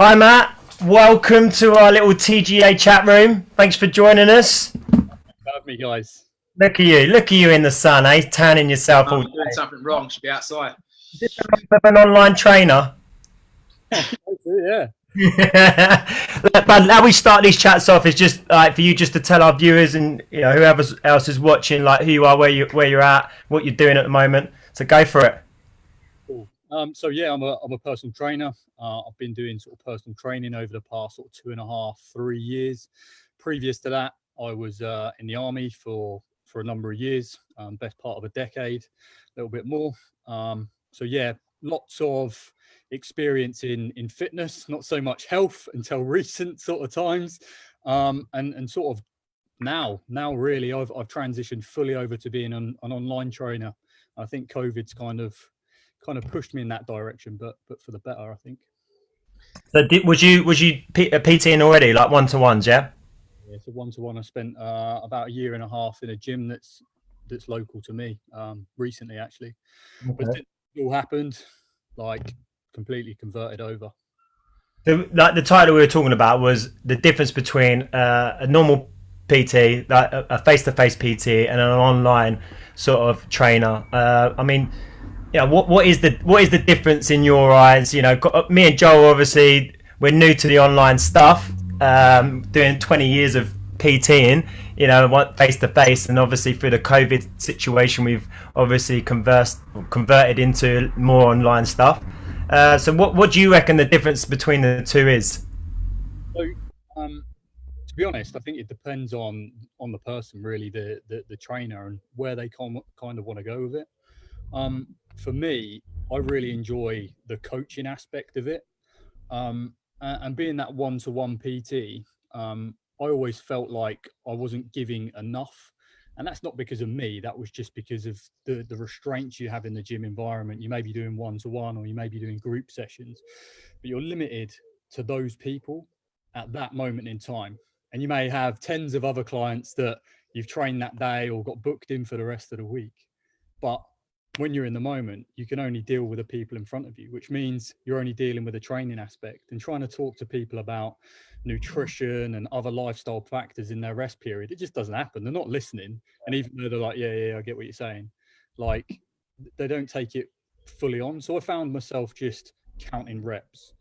Hi Matt, welcome to our little TGA chat room. Thanks for joining us. Love me, guys. Look at you in the sun, eh? Tanning yourself all I'm day. doing something wrong. Should be outside. Is this the life of an online trainer? Yeah. But how we start these chats off is just like for you just to tell our viewers and whoever else is watching like who you are, where you're at, what you're doing at the moment. So go for it. Cool. So yeah, I'm a personal trainer. I've been doing sort of personal training over the past sort of 2.5, 3 years. Previous to that, I was in the army for a number of years, best part of a decade, a little bit more. So yeah, lots of experience in fitness, not so much health until recent sort of times. And sort of now really I've transitioned fully over to being an online trainer. I think COVID's kind of pushed me in that direction, but for the better, I think. So was you PTing already, like one-to-ones, yeah? Yeah, so one-to-one, I spent about 1.5 years in a gym that's local to me, recently actually. But Okay. since it all happened, like completely converted over. So, like the title we were talking about was the difference between a normal PT, like a face-to-face PT, and an online sort of trainer. I mean, yeah, what is the difference in your eyes? Me and Joel obviously we're new to the online stuff, doing 20 years of PTing, face to face, and obviously through the COVID situation, we've obviously converted into more online stuff. So what do you reckon the difference between the two is? So, to be honest, I think it depends on the person, really, the trainer, and where they kind of want to go with it. For me, I really enjoy the coaching aspect of it. And being that one-to-one PT, I always felt like I wasn't giving enough. And that's not because of me. That was just because of the restraints you have in the gym environment. You may be doing one-to-one or you may be doing group sessions, but you're limited to those people at that moment in time. And you may have tens of other clients that you've trained that day or got booked in for the rest of the week. But when you're in the moment, you can only deal with the people in front of you, which means you're only dealing with the training aspect, and trying to talk to people about nutrition and other lifestyle factors in their rest period. It just doesn't happen. They're not listening. And even though they're like, yeah, I get what you're saying, like they don't take it fully on. So I found myself just counting reps,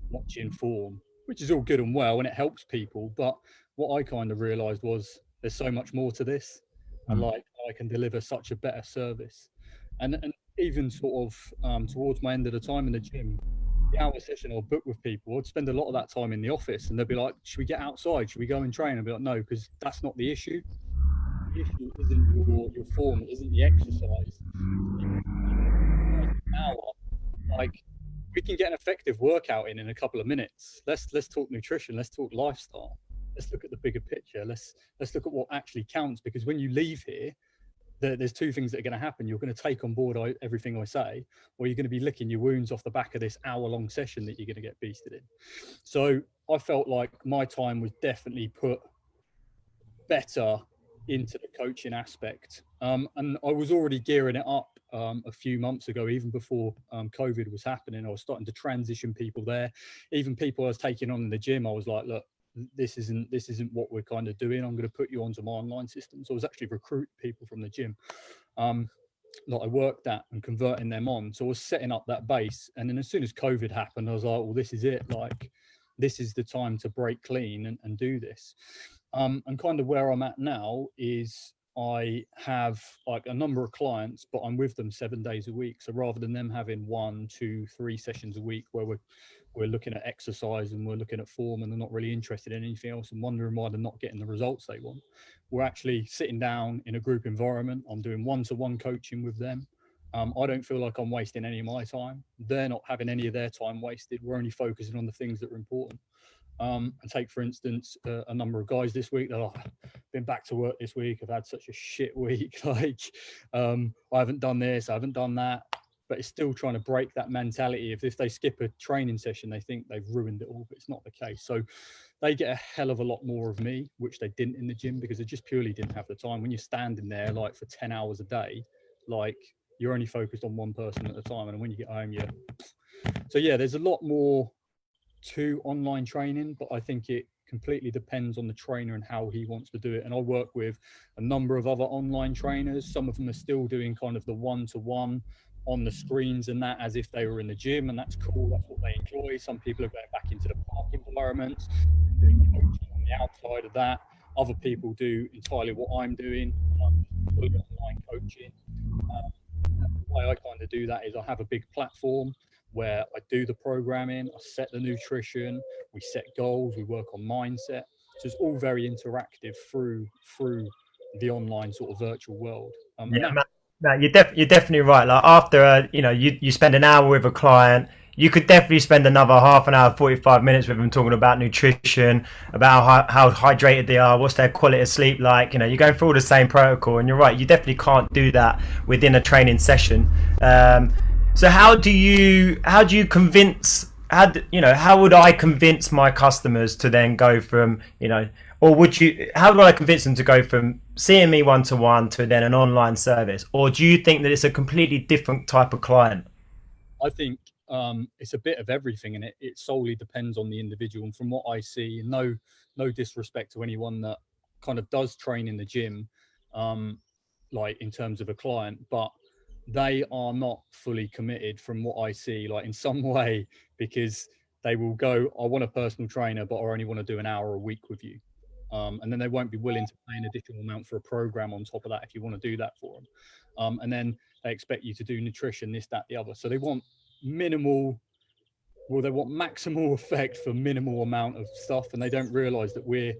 watching form, which is all good and well, and it helps people. But what I kind of realized was there's so much more to this. And like I can deliver such a better service. And even sort of towards my end of the time in the gym, the hour session I'll book with people, I'd spend a lot of that time in the office, and they'd be like, should we get outside? Should we go and train? I'd be like, no, because that's not the issue. The issue isn't your form, it isn't the exercise. An hour, like we can get an effective workout in a couple of minutes. Let's talk nutrition, let's talk lifestyle, let's look at the bigger picture, let's look at what actually counts. Because when you leave here, there's two things that are going to happen. You're going to take on board everything I say, or you're going to be licking your wounds off the back of this hour-long session that you're going to get beasted in. So I felt like my time was definitely put better into the coaching aspect. And I was already gearing it up a few months ago, even before COVID was happening. I was starting to transition people there. Even people I was taking on in the gym, I was like, look, this isn't what we're kind of doing. I'm going to put you onto my online system. So I was actually recruiting people from the gym that I worked at and converting them on. So I was setting up that base. And then as soon as COVID happened, I was like, well, this is it. Like, this is the time to break clean and do this. And kind of where I'm at now is I have like a number of clients, but I'm with them 7 days a week. So rather than them having 1, 2, 3 sessions a week where we're looking at exercise and we're looking at form and they're not really interested in anything else and wondering why they're not getting the results they want, we're actually sitting down in a group environment. I'm doing one-to-one coaching with them. I don't feel like I'm wasting any of my time. They're not having any of their time wasted. We're only focusing on the things that are important. And take, for instance, a number of guys this week that I've been back to work this week. I've had such a shit week. Like, I haven't done this, I haven't done that. But it's still trying to break that mentality of if they skip a training session, they think they've ruined it all, but it's not the case. So they get a hell of a lot more of me, which they didn't in the gym because they just purely didn't have the time. When you're standing there like for 10 hours a day, like you're only focused on one person at a time. And when you get home, so yeah, there's a lot more to online training, but I think it completely depends on the trainer and how he wants to do it. And I work with a number of other online trainers. Some of them are still doing kind of the one-to-one on the screens and that as if they were in the gym, and that's cool. That's what they enjoy. Some people are going back into the park environments and doing coaching on the outside of that. Other people do entirely what I'm doing, fully online coaching. The way I kind of do that is I have a big platform where I do the programming, I set the nutrition, we set goals, we work on mindset. So it's all very interactive through the online sort of virtual world. Yeah, no, you're definitely right. Like after you spend an hour with a client, you could definitely spend another half an hour, 45 minutes with them talking about nutrition, about how hydrated they are, what's their quality of sleep like. You're going through all the same protocol, and you're right. You definitely can't do that within a training session. So how do you convince? How would I convince my customers to then go from or how do I convince them to go from seeing me one-to-one to then an online service? Or do you think that it's a completely different type of client? I think it's a bit of everything, and it solely depends on the individual. And from what I see, and no disrespect to anyone that kind of does train in the gym, like in terms of a client, but they are not fully committed from what I see, like in some way, because they will go, I want a personal trainer, but I only want to do an hour a week with you. And then they won't be willing to pay an additional amount for a program on top of that if you want to do that for them. And then they expect you to do nutrition, this, that, the other. So they want maximal effect for minimal amount of stuff, and they don't realize that we're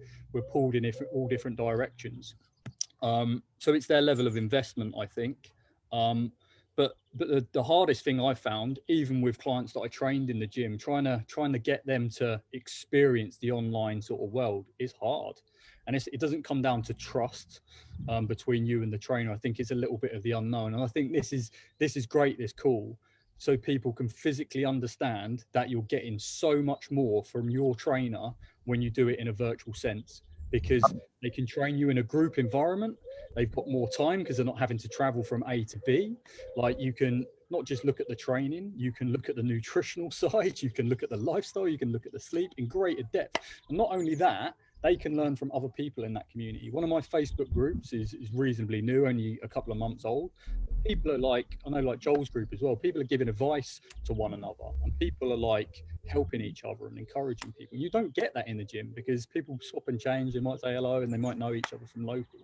pulled in all different directions. So it's their level of investment, I think. But the hardest thing I found, even with clients that I trained in the gym, trying to get them to experience the online sort of world is hard. And it doesn't come down to trust between you and the trainer. I think it's a little bit of the unknown. And I think this is great, this call, so people can physically understand that you're getting so much more from your trainer when you do it in a virtual sense, because they can train you in a group environment. They've got more time because they're not having to travel from A to B. Like, you can not just look at the training, you can look at the nutritional side, you can look at the lifestyle, you can look at the sleep in greater depth. And not only that, they can learn from other people in that community. One of my Facebook groups is reasonably new, only a couple of months old. People are like, I know, like Joel's group as well, people are giving advice to one another, and people are like helping each other and encouraging people. You don't get that in the gym because people swap and change. They might say hello and they might know each other from local.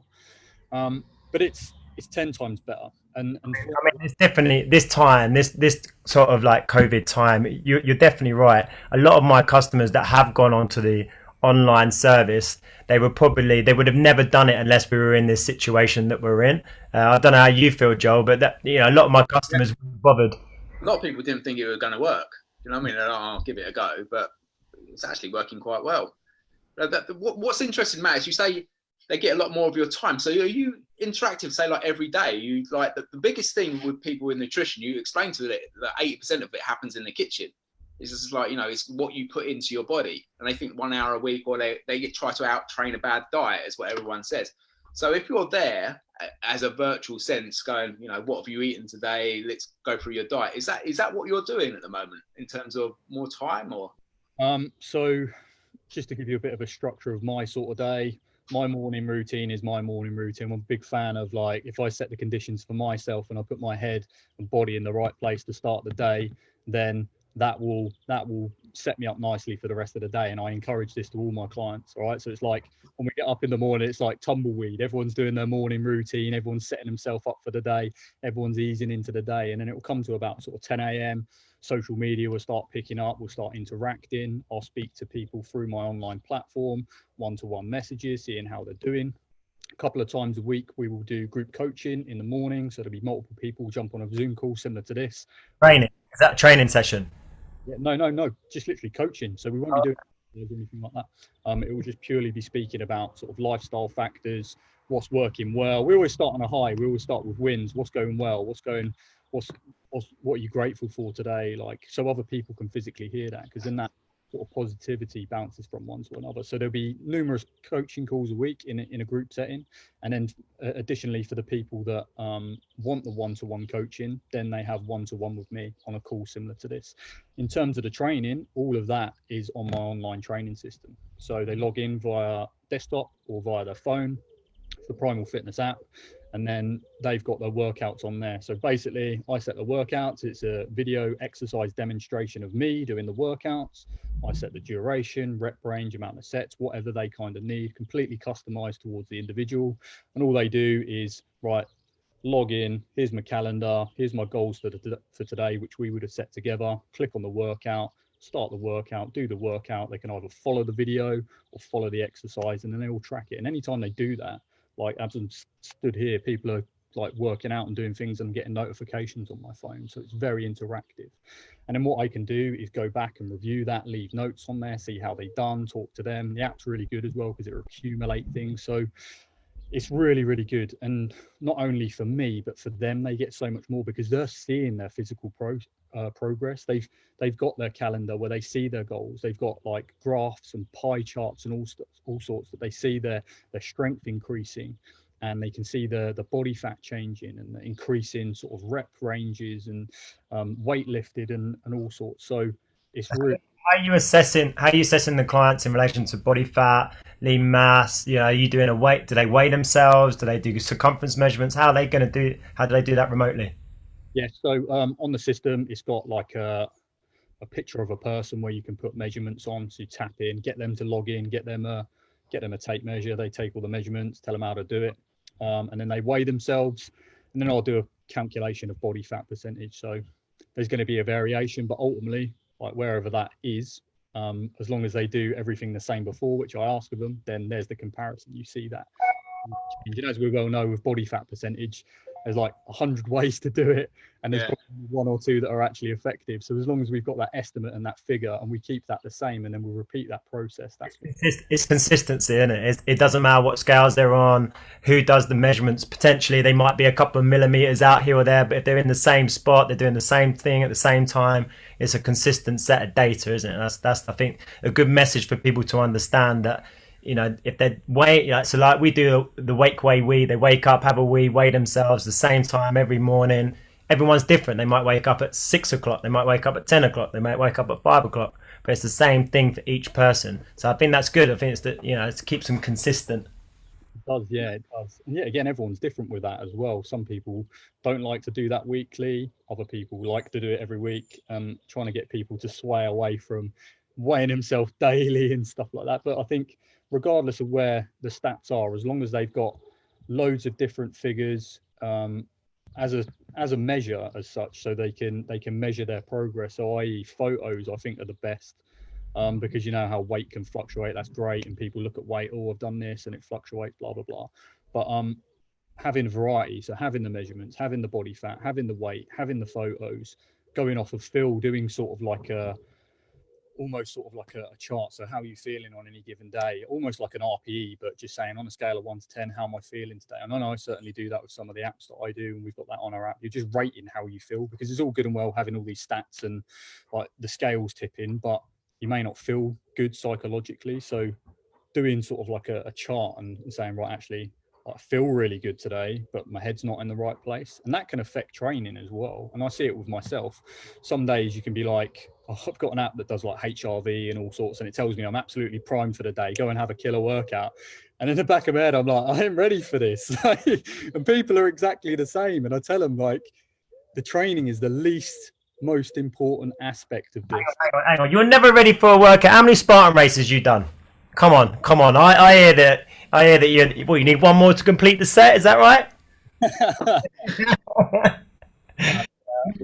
But it's 10 times better. And I mean, it's definitely this time, this sort of like COVID time, you're definitely right. A lot of my customers that have gone onto the online service, they would have never done it unless we were in this situation that we're in. I don't know how you feel, Joel, but that, a lot of my customers were bothered. A lot of people didn't think it was going to work. You know what I mean? They're like, I'll give it a go, but it's actually working quite well. What's interesting, Matt, is you say they get a lot more of your time. So are you interactive, say, like every day? You like the biggest thing with people with nutrition, you explain to them that 80% of it happens in the kitchen. It's just like, it's what you put into your body. And they think 1 hour a week, or they try to out-train a bad diet, is what everyone says. So if you're there as a virtual sense going, what have you eaten today? Let's go through your diet. Is that what you're doing at the moment in terms of more time, or? So just to give you a bit of a structure of my sort of day, my morning routine is my morning routine. I'm a big fan of, like, if I set the conditions for myself and I put my head and body in the right place to start the day, then that will set me up nicely for the rest of the day. And I encourage this to all my clients. All right. So it's like when we get up in the morning, it's like tumbleweed. Everyone's doing their morning routine. Everyone's setting themselves up for the day. Everyone's easing into the day. And then it will come to about sort of 10 a.m. Social media will start picking up. We'll start interacting. I'll speak to people through my online platform, one-to-one messages, seeing how they're doing. A couple of times a week, we will do group coaching in the morning. So there'll be multiple people jump on a Zoom call similar to this. Training. Is that a training session? Yeah, no, just literally coaching. So we won't be doing anything like that. It will just purely be speaking about sort of lifestyle factors, what's working well. We always start on a high. We always start with wins. What's going well? What are you grateful for today? Like, so other people can physically hear that, because then that sort of positivity bounces from one to another. So there'll be numerous coaching calls a week in a group setting, and then additionally for the people that want the one-to-one coaching, then they have one-to-one with me on a call similar to this. In terms of the training, all of that is on my online training system. So they log in via desktop or via their phone, the Primal Fitness app, and then they've got their workouts on there. So basically I set the workouts. It's a video exercise demonstration of me doing the workouts. I set the duration, rep range, amount of sets, whatever they kind of need, completely customized towards the individual. And all they do is, right, log in, here's my calendar, here's my goals for today, which we would have set together, click on the workout, start the workout, do the workout. They can either follow the video or follow the exercise, and then they all track it. And anytime they do that, like as I'm stood here, people are like working out and doing things and getting notifications on my phone. So it's very interactive. And then what I can do is go back and review that, leave notes on there, see how they've done, talk to them. The app's really good as well because it will accumulate things. So it's really, really good. And not only for me, but for them, they get so much more because they're seeing their physical progress. They've got their calendar where they see their goals. They've got like graphs and pie charts and all sorts that they see their strength increasing, and they can see the body fat changing and the increasing sort of rep ranges and weight lifted and all sorts. So it's really. How are you assessing the clients in relation to body fat, lean mass? You know, are you doing a weight? Do they weigh themselves? Do they do circumference measurements? How do they do that remotely? Yeah, so on the system, it's got like a picture of a person where you can put measurements on. So you tap in, get them to log in, get them a tape measure. They take all the measurements, tell them how to do it, and then they weigh themselves. And then I'll do a calculation of body fat percentage. So there's going to be a variation, but ultimately, like wherever that is, as long as they do everything the same before, which I ask of them, then there's the comparison. You see that. And as we well know, with body fat percentage, there's like 100 ways to do it, and there's probably one or two that are actually effective. So as long as we've got that estimate and that figure, and we keep that the same, and then we'll repeat that process. It's consistency, isn't it? It doesn't matter what scales they're on, who does the measurements. Potentially, they might be a couple of millimeters out here or there, but if they're in the same spot, they're doing the same thing at the same time. It's a consistent set of data, isn't it? That's I think a good message for people to understand that. You know, if they so like we do the wake way they wake up, have a wee, weigh themselves the same time every morning. Everyone's different. They might wake up at 6 o'clock, they might wake up at 10 o'clock, they might wake up at 5 o'clock, but it's the same thing for each person. So I think that's good. I think it's that, you know, it keeps them consistent. It does, yeah, it does. And yeah, again, everyone's different with that as well. Some people don't like to do that weekly, other people like to do it every week. Trying to get people to sway away from weighing himself daily and stuff like that. But I think regardless of where the stats are, as long as they've got loads of different figures as a measure as such, so they can measure their progress. So i.e. photos I think are the best, because you know how weight can fluctuate. That's great, and people look at weight, oh, I've done this and it fluctuates, blah blah blah. But having variety, so having the measurements, having the body fat, having the weight, having the photos, going off of Phil, doing sort of like almost sort of like a chart. So how are you feeling on any given day? Almost like an RPE, but just saying on a scale of 1 to 10, how am I feeling today? And I know I certainly do that with some of the apps that I do, and we've got that on our app. You're just rating how you feel, because it's all good and well having all these stats and like the scales tipping, but you may not feel good psychologically. So doing sort of like a chart and saying, right, actually, I feel really good today, but my head's not in the right place. And that can affect training as well. And I see it with myself. Some days you can be like, oh, I've got an app that does like HRV and all sorts, and it tells me I'm absolutely primed for the day, go and have a killer workout. And in the back of my head, I'm like, I ain't ready for this. And people are exactly the same. And I tell them, like, the training is the least most important aspect of this. Hang on. You're never ready for a workout. How many Spartan races you done? Come on. I hear that. You need one more to complete the set. Is that right?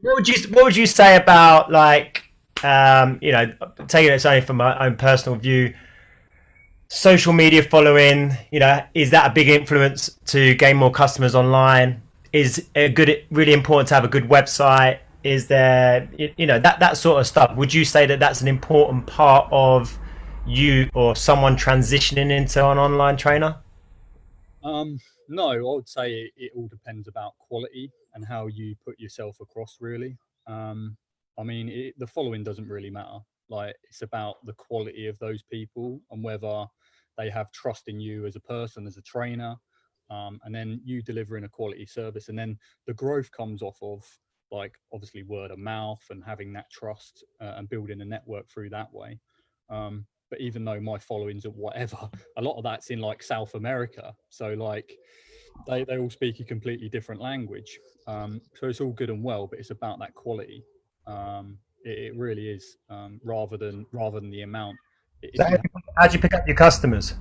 What would you say about, like, you know, taking it only from my own personal view, social media following? You know, is that a big influence to gain more customers online? Is it really important to have a good website? Is there, you know, that sort of stuff? Would you say that that's an important part of you or someone transitioning into an online trainer? No, I would say it all depends about quality and how you put yourself across, really. I mean, the following doesn't really matter. Like, it's about the quality of those people and whether they have trust in you as a person, as a trainer, and then you delivering a quality service. And then the growth comes off of, like, obviously word of mouth and having that trust, and building a network through that way. But even though my followings are whatever, a lot of that's in like South America. So like they all speak a completely different language. So it's all good and well, but it's about that quality. It really is, rather than the amount. So how do you pick up your customers?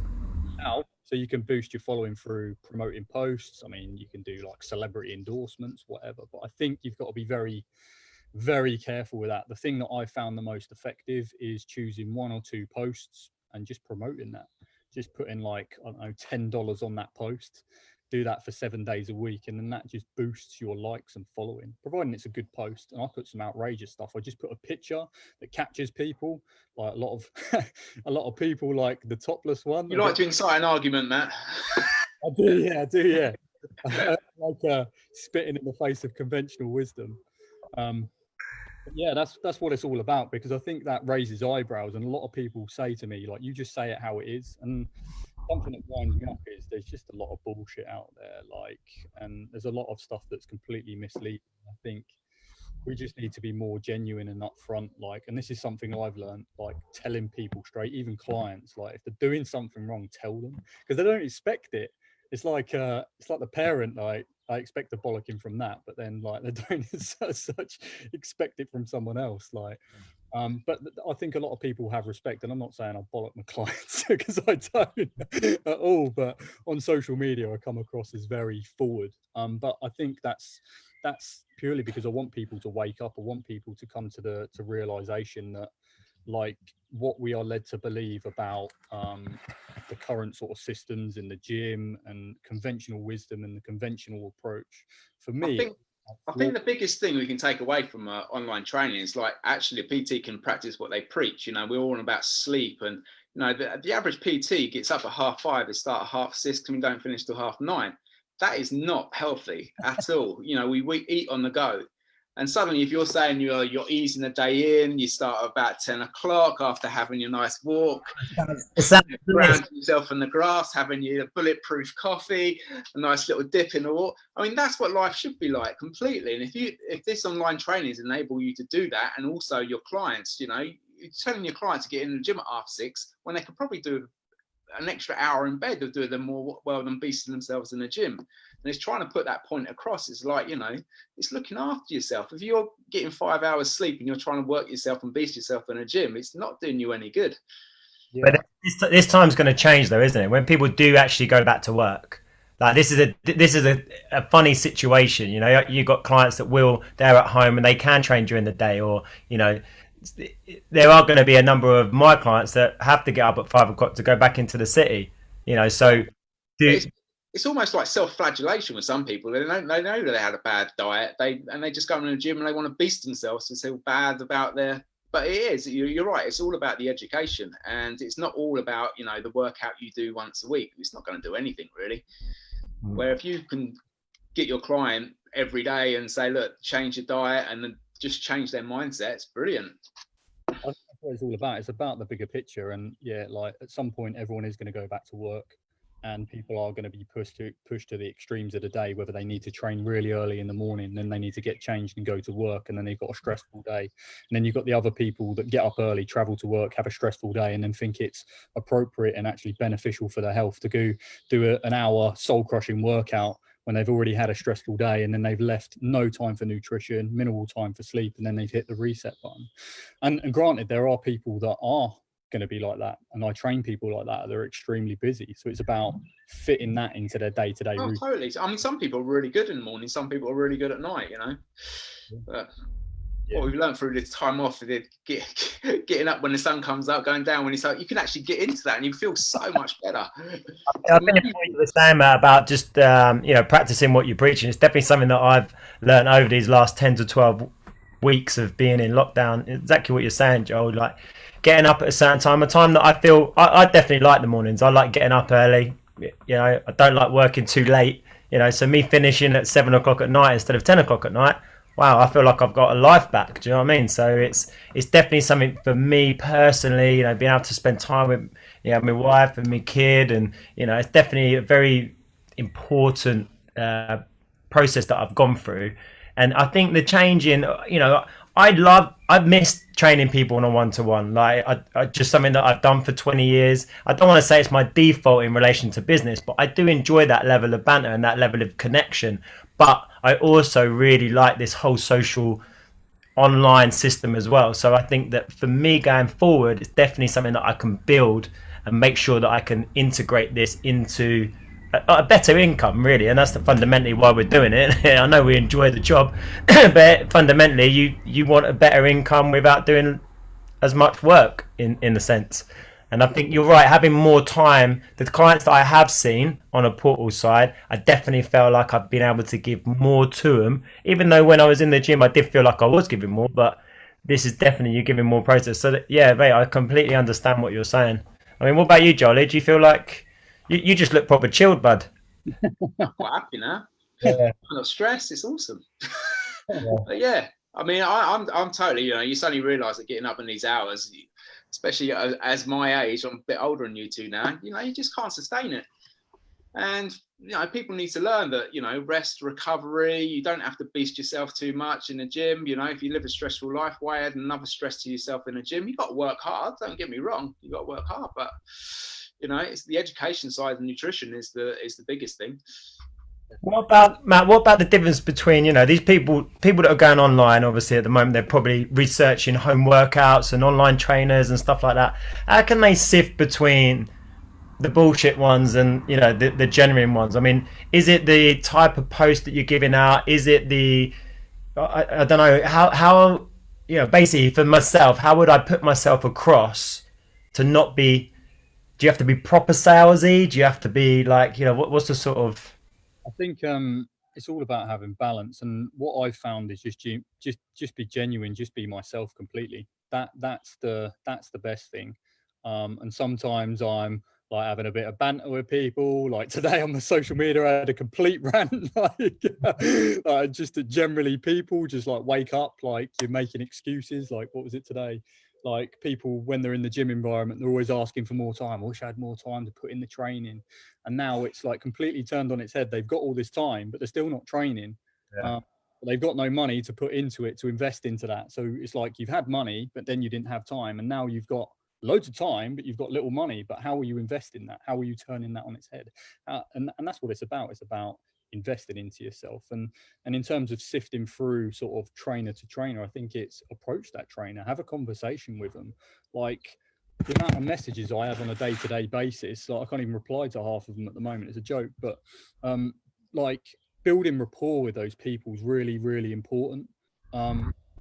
Now, so you can boost your following through promoting posts. I mean, you can do like celebrity endorsements, whatever. But I think you've got to be very, very careful with that. The thing that I found the most effective is choosing 1 or 2 posts and just promoting that. Just putting like, I don't know, $10 on that post. Do that for 7 days a week, and then that just boosts your likes and following, providing it's a good post. And I put some outrageous stuff. I just put a picture that captures people. Like a lot of people like the topless one. You like to incite an argument, Matt? I do, yeah. Like spitting in the face of conventional wisdom. Yeah, that's what it's all about, because I think that raises eyebrows, and a lot of people say to me, like, you just say it how it is. And something that winds me up is there's just a lot of bullshit out there, like, and there's a lot of stuff that's completely misleading. I think we just need to be more genuine and upfront, like, and this is something I've learned, like, telling people straight, even clients, like, if they're doing something wrong, tell them, because they don't expect it. It's like the parent, like, I expect a bollocking from that, but then like they don't as such expect it from someone else. Like, but I think a lot of people have respect, and I'm not saying I bollock my clients because I don't at all. But on social media, I come across as very forward. But I think that's purely because I want people to wake up. I want people to come to the realization that, like, what we are led to believe about the current sort of systems in the gym and conventional wisdom and the conventional approach, for me, I think the biggest thing we can take away from online training is, like, actually a PT can practice what they preach. You know, we're all about sleep, and you know the average PT gets up at 5:30, they start at 6:30, and we don't finish till 9:30. That is not healthy at all. You know, we eat on the go. And suddenly, if you're saying you're easing the day in, you start about 10 o'clock after having your nice walk, grounding yourself in the grass, having your bulletproof coffee, a nice little dip in the water. I mean, that's what life should be like completely. And if this online training is enable you to do that, and also your clients, you know, you're telling your clients to get in the gym at 6:30 when they could probably do an extra hour in bed, they'll do them more well than beasting themselves in the gym. And it's trying to put that point across. It's like, you know, it's looking after yourself. If you're getting 5 hours sleep and you're trying to work yourself and beast yourself in a gym, it's not doing you any good. Yeah. But this time's going to change, though, isn't it? When people do actually go back to work, like, this is a funny situation. You know, you've got clients that they're at home and they can train during the day, or, you know, there are going to be a number of my clients that have to get up at 5 o'clock to go back into the city. You know, so it's almost like self-flagellation with some people. They know that they had a bad diet. They just go in the gym and they want to beast themselves and feel bad about their. But it is. You're right. It's all about the education, and it's not all about, you know, the workout you do once a week. It's not going to do anything really. Where if you can get your client every day and say, look, change your diet, and then just change their mindset, it's brilliant. That's what it's all about. It's about the bigger picture, and yeah, like, at some point everyone is going to go back to work, and people are going to be pushed to the extremes of the day, whether they need to train really early in the morning, then they need to get changed and go to work, and then they've got a stressful day. And then you've got the other people that get up early, travel to work, have a stressful day, and then think it's appropriate and actually beneficial for their health to go do an hour soul-crushing workout when they've already had a stressful day, and then they've left no time for nutrition, minimal time for sleep, and then they've hit the reset button. And granted, there are people that are going to be like that, and I train people like that. They're extremely busy, so it's about fitting that into their day-to-day routine. Totally. I mean, some people are really good in the morning, some people are really good at night, you know. But what we've learned through this time off is getting up when the sun comes up, going down when it's up. You can actually get into that, and you feel so much better. I think what you were saying about just you know, practicing what you're preaching, it's definitely something that I've learned over these last 10 to 12 weeks of being in lockdown. Exactly what you're saying, Joel. Like, getting up at a certain time, a time that I feel I definitely like the mornings. I like getting up early. You know, I don't like working too late. You know, so me finishing at 7 o'clock at night instead of 10 o'clock at night, wow, I feel like I've got a life back. Do you know what I mean? So it's definitely something for me personally. You know, being able to spend time with my wife and my kid, and it's definitely a very important uh, process that I've gone through. And I think the change in I've missed training people on a one-to-one. Like I just something that I've done for 20 years. I don't want to say it's my default in relation to business, but I do enjoy that level of banter and that level of connection. But I also really like this whole social online system as well. So I think that for me going forward, it's definitely something that I can build and make sure that I can integrate this into a better income, really. And that's fundamentally why we're doing it. I know we enjoy the job, but fundamentally, you want a better income without doing as much work in a sense. And I think you're right, having more time. The clients that I have seen on a portal side, I definitely felt like I've been able to give more to them. Even though when I was in the gym, I did feel like I was giving more, but this is definitely you giving more process. So that, yeah, mate, I completely understand what you're saying. I mean, what about you, Jolly? Do you feel like you just look proper chilled, bud? I'm quite happy now. Yeah. I'm not stressed. It's awesome. Yeah. But yeah, I mean, I'm totally. You suddenly realise that getting up in these hours, especially as my age, I'm a bit older than you two now. You just can't sustain it. And people need to learn that rest, recovery. You don't have to beast yourself too much in the gym. If you live a stressful life, why add another stress to yourself in the gym? You got to work hard. Don't get me wrong. You got to work hard, but it's the education side. And nutrition is the biggest thing. What about Matt? What about the difference between these people that are going online? Obviously, at the moment, they're probably researching home workouts and online trainers and stuff like that. How can they sift between the bullshit ones and the genuine ones? I mean, is it the type of post that you're giving out? Is it the I don't know how basically for myself, how would I put myself across to not be? Do you have to be proper salesy? Do you have to be like what's the sort of I think it's all about having balance, and what I've found is just be genuine, just be myself completely. That's the best thing. And sometimes I'm like having a bit of banter with people. Like today on the social media, I had a complete rant, like just that generally people just like wake up like you're making excuses. Like what was it today? Like people when they're in the gym environment, they're always asking for more time. I wish I had more time to put in the training. And now it's like completely turned on its head. They've got all this time, but they're still not training. yeah. They've got no money to put into it to invest into that. So it's like you've had money, but then you didn't have time, and now you've got loads of time, but you've got little money. But how will you invest in that? How will you turning that on its head? And that's what it's about. It's about investing into yourself. And in terms of sifting through sort of trainer to trainer, I think it's approach that trainer, have a conversation with them, like the amount of messages I have on a day-to-day basis, like I can't even reply to half of them at the moment. It's a joke, but like building rapport with those people is really, really important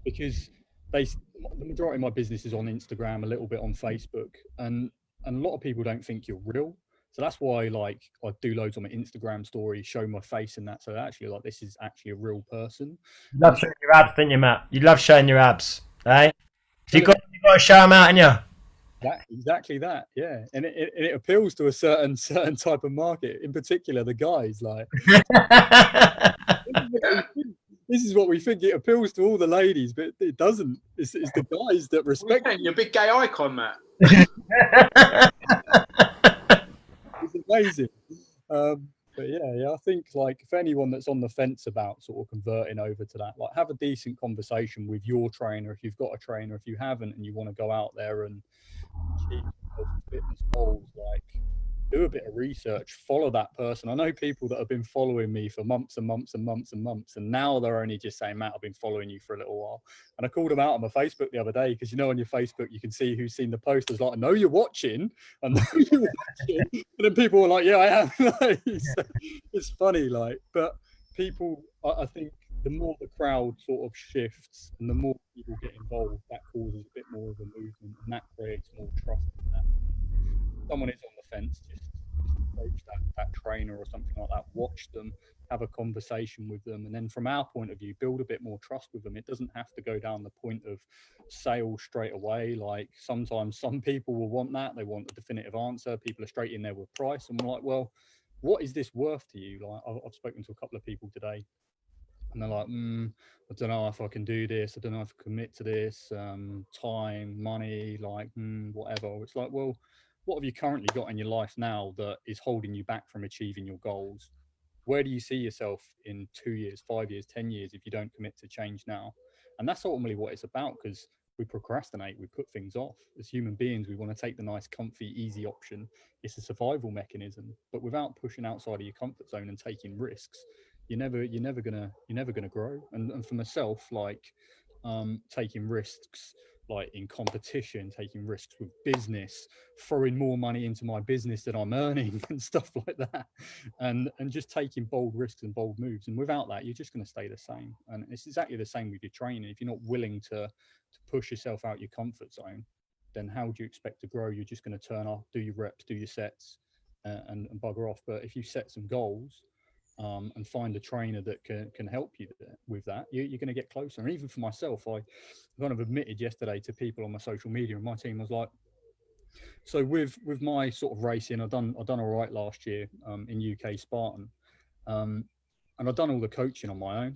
because the majority of my business is on Instagram, a little bit on Facebook, and a lot of people don't think you're real. So that's why, like, I do loads on my Instagram story, show my face and that. So actually, like, this is actually a real person. You love showing your abs, don't you, Matt? You love showing your abs, eh? So you got to show them out, and you. Exactly that, yeah, and it appeals to a certain type of market, in particular the guys. Like, this is what we think. It appeals to all the ladies, but it doesn't. It's the guys that respect. You're a big gay icon, Matt. It's amazing. But yeah, I think like for anyone that's on the fence about sort of converting over to that, like have a decent conversation with your trainer if you've got a trainer. If you haven't and you want to go out there and achieve fitness goals, like do a bit of research, follow that person. I know people that have been following me for months and months and months and months, and now they're only just saying, Matt, I've been following you for a little while. And I called them out on my Facebook the other day because on your Facebook you can see who's seen the post. I was like, I know you're watching, I know you're watching. And then people were like, yeah, I am. It's funny, like, but people, I think the more the crowd sort of shifts and the more people get involved, that causes a bit more of a movement, and that creates more trust in that. Someone is on the fence, just approach that trainer or something like that, watch them, have a conversation with them, and then from our point of view, build a bit more trust with them. It doesn't have to go down the point of sale straight away. Like sometimes some people will want that, they want a definitive answer. People are straight in there with price, and we're like, well, what is this worth to you? Like I've spoken to a couple of people today and they're like, I don't know if I can do this. I don't know if I can commit to this. Time, money, like whatever. It's like, well, what have you currently got in your life now that is holding you back from achieving your goals? Where do you see yourself in 2 years, 5 years, 10 years if you don't commit to change now? And that's ultimately what it's about, because we procrastinate, we put things off. As human beings, we want to take the nice, comfy, easy option. It's a survival mechanism, but without pushing outside of your comfort zone and taking risks, you're never gonna grow. And for myself, like taking risks, like in competition, taking risks with business, throwing more money into my business than I'm earning and stuff like that, and just taking bold risks and bold moves. And without that, you're just going to stay the same. And it's exactly the same with your training. If you're not willing to push yourself out your comfort zone, then how do you expect to grow? You're just going to turn off, do your reps, do your sets, and bugger off. But if you set some goals, and find a trainer that can help you with that, you're going to get closer. And even for myself, I kind of admitted yesterday to people on my social media, and my team was like, so with my sort of racing, I've done all right last year in UK Spartan, and I've done all the coaching on my own,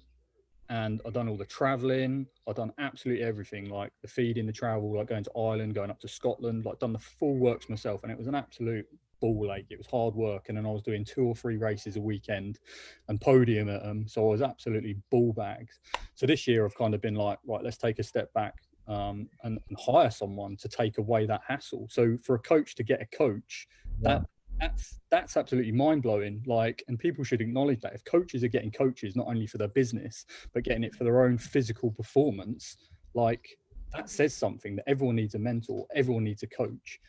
and I've done all the traveling. I've done absolutely everything, like the feeding, the travel, like going to Ireland, going up to Scotland, like done the full works myself. And it was an absolute ball ache. It was hard work. And then I was doing 2 or 3 races a weekend and podium at them. So I was absolutely ball bags. So this year I've kind of been like, right, let's take a step back and hire someone to take away that hassle. So for a coach to get a coach, that's absolutely mind-blowing. Like, and people should acknowledge that if coaches are getting coaches not only for their business but getting it for their own physical performance, like that says something, that everyone needs a mentor, everyone needs a coach,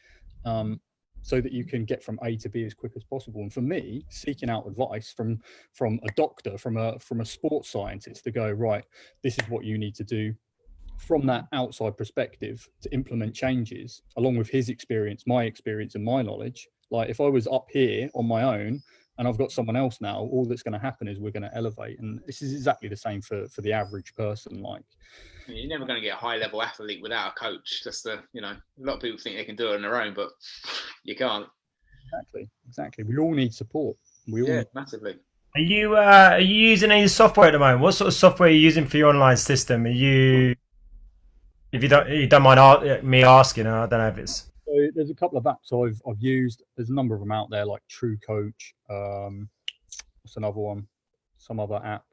so that you can get from A to B as quick as possible. And for me, seeking out advice from a doctor, from a sports scientist, to go, right, this is what you need to do from that outside perspective to implement changes along with his experience, my experience, and my knowledge. Like if I was up here on my own and I've got someone else now, all that's going to happen is we're going to elevate. And this is exactly the same for the average person. Like, you're never going to get a high level athlete without a coach. That's a lot of people think they can do it on their own, but you can't. Exactly. We all need support. Massively. Are you using any software at the moment? What sort of software are you using for your online system? Are you, if you don't mind me asking, I don't know if it's. So there's a couple of apps I've used. There's a number of them out there, like True Coach. What's another one? Some other app.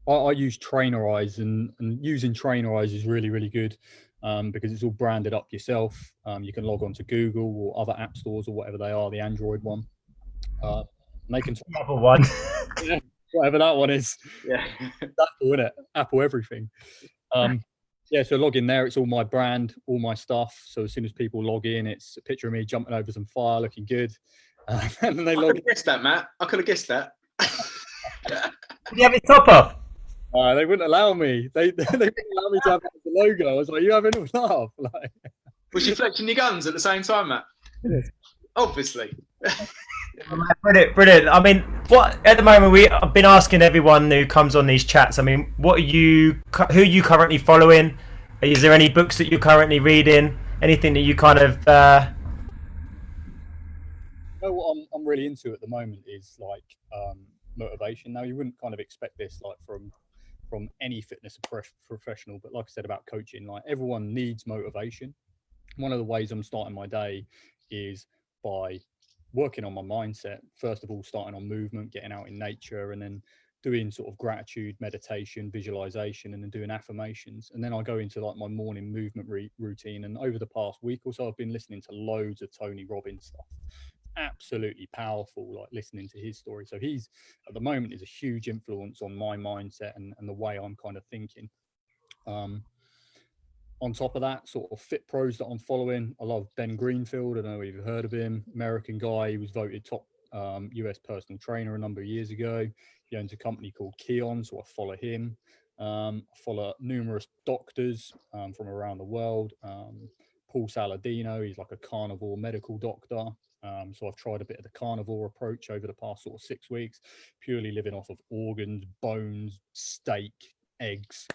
I use Trainerize, and using Trainerize is really, really good because it's all branded up yourself. You can log on to Google or other app stores or whatever they are, the Android one. And they can Apple one. Yeah, whatever that one is. Yeah. Apple, isn't it? Apple everything. Yeah, so log in there. It's all my brand, all my stuff. So as soon as people log in, it's a picture of me jumping over some fire, looking good. And then they log in. I could have guessed that, Matt. I could have guessed that. Did you have it top up? They wouldn't allow me. They wouldn't allow me to have the logo. I was like, "You having a laugh?" Like, was you flexing your guns at the same time, Matt? Yes. Obviously. Brilliant. I mean, what at the moment I've been asking everyone who comes on these chats. I mean, who are you currently following? Is there any books that you're currently reading? Anything that you kind of? You know what I'm really into at the moment is like motivation. Now, you wouldn't kind of expect this like from any fitness professional, but like I said about coaching, like everyone needs motivation. One of the ways I'm starting my day is by working on my mindset. First of all, starting on movement, getting out in nature, and then doing sort of gratitude, meditation, visualization, and then doing affirmations. And then I go into like my morning movement routine. And over the past week or so, I've been listening to loads of Tony Robbins stuff. Absolutely powerful, like listening to his story. So he's at the moment is a huge influence on my mindset and the way I'm kind of thinking. On top of that, sort of fit pros that I'm following, I love Ben Greenfield. I don't know if you've heard of him. American guy. He was voted top US personal trainer a number of years ago. He owns a company called Keon, so I follow him. I follow numerous doctors from around the world. Paul Saladino, he's like a carnivore medical doctor. So I've tried a bit of the carnivore approach over the past sort of 6 weeks, purely living off of organs, bones, steak, eggs.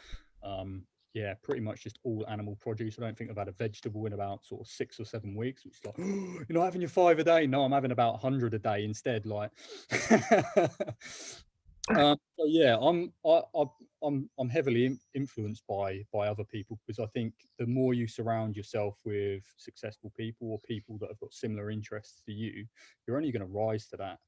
Yeah, pretty much just all animal produce. I don't think I've had a vegetable in about sort of 6 or 7 weeks. It's like, oh, you're not having your 5 a day. No, I'm having about 100 a day instead. Like, So yeah, I'm heavily influenced by other people, because I think the more you surround yourself with successful people or people that have got similar interests to you, you're only going to rise to that.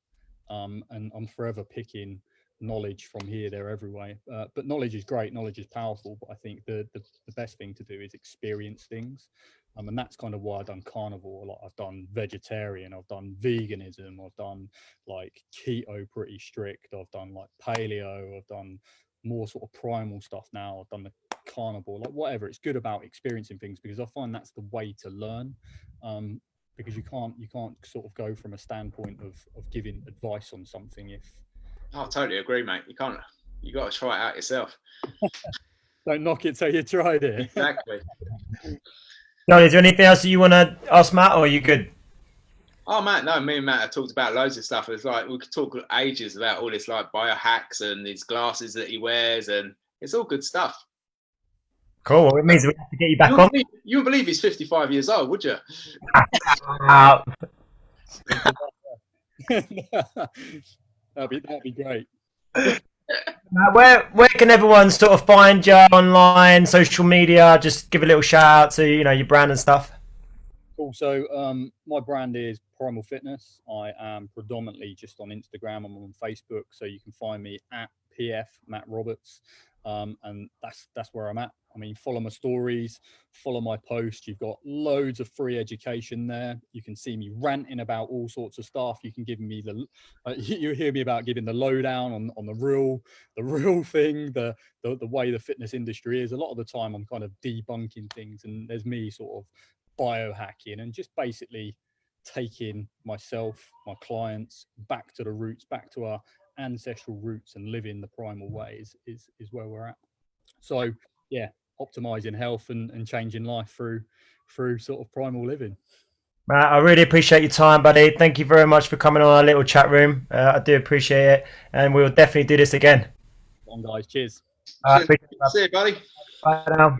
And I'm forever picking knowledge from here, there, everywhere. But knowledge is great, knowledge is powerful. But I think the best thing to do is experience things. And that's kind of why I've done carnivore. Like I've done vegetarian, I've done veganism, I've done like keto pretty strict, I've done like paleo, I've done more sort of primal stuff now, I've done the carnivore, like whatever. It's good about experiencing things, because I find that's the way to learn. Because you can't sort of go from a standpoint of giving advice on something if I totally agree, mate. You can't. You got to try it out yourself. don't knock it till you tried it. Exactly. No, is there anything else that you want to ask Matt, or are you good? Oh, Matt, no, me and Matt have talked about loads of stuff. It's like we could talk ages about all this like biohacks and these glasses that he wears, and it's all good stuff. Cool. Well, it means we have to get you back on. You wouldn't believe he's 55 years old, would you? That'd be great. Where can everyone sort of find you online, social media? Just give a little shout out to your brand and stuff. Cool. So my brand is Primal Fitness. I am predominantly just on Instagram. I'm on Facebook, so you can find me at PF Matt Roberts, and that's where I'm at. I mean, follow my stories, follow my posts. You've got loads of free education there. You can see me ranting about all sorts of stuff. You can give me you hear me about giving the lowdown on the real thing, the way the fitness industry is. A lot of the time, I'm kind of debunking things, and there's me sort of biohacking and just basically taking myself, my clients back to the roots, back to our ancestral roots, and living the primal way is where we're at. So yeah, optimizing health and changing life through sort of primal living. Matt, I really appreciate your time, buddy. Thank you very much for coming on our little chat room. I do appreciate it, and we'll definitely do this again. Come on, guys. Cheers. See you, buddy. Bye now.